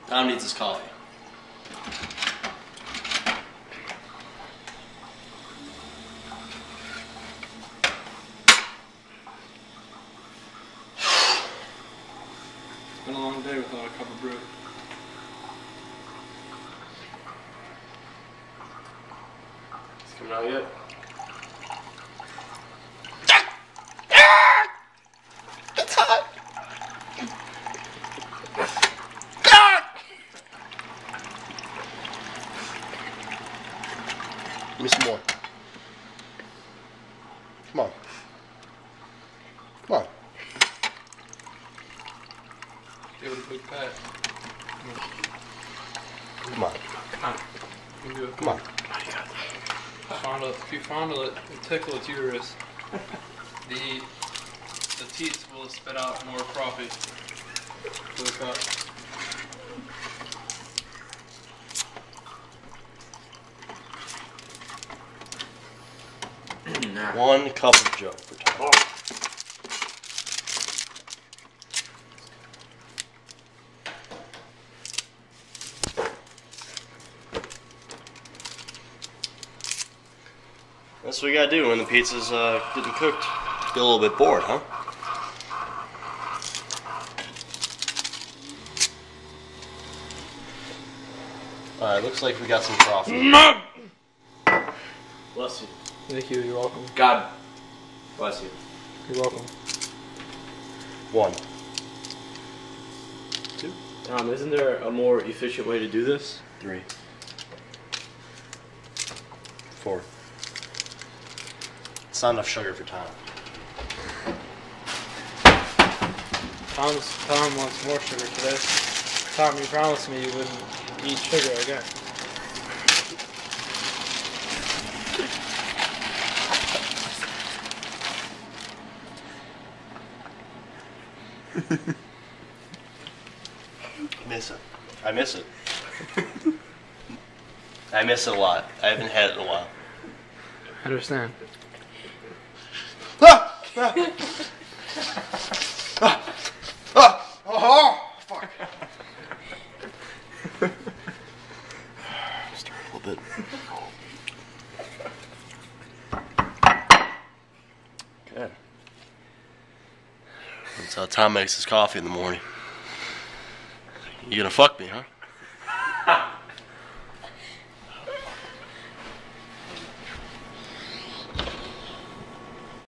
Tom needs his coffee. It's been a long day without a cup of brew. It's coming out yet? It's hot. Give me some more. Come on. Come on. Give it a big pat. Come on. You can do it. Come on. If you fondle it and tickle its uterus, the teats will spit out more coffee to the cup. One cup of Joe for Tom. That's what we gotta do when the pizza's getting cooked. Get a little bit bored, huh? Alright, looks like we got some coffee. Bless you. Thank you. You're welcome. God bless you. You're welcome. 1, 2, Tom, isn't there a more efficient way to do this? 3, 4. It's not enough sugar for Tom. Tom wants more sugar today. Tom, you promised me you wouldn't eat sugar again. Miss it. I miss it. I miss it a lot. I haven't had it in a while. I understand. Fuck. Start a little bit. Okay. That's how Tom makes his coffee in the morning. You gonna fuck me, huh?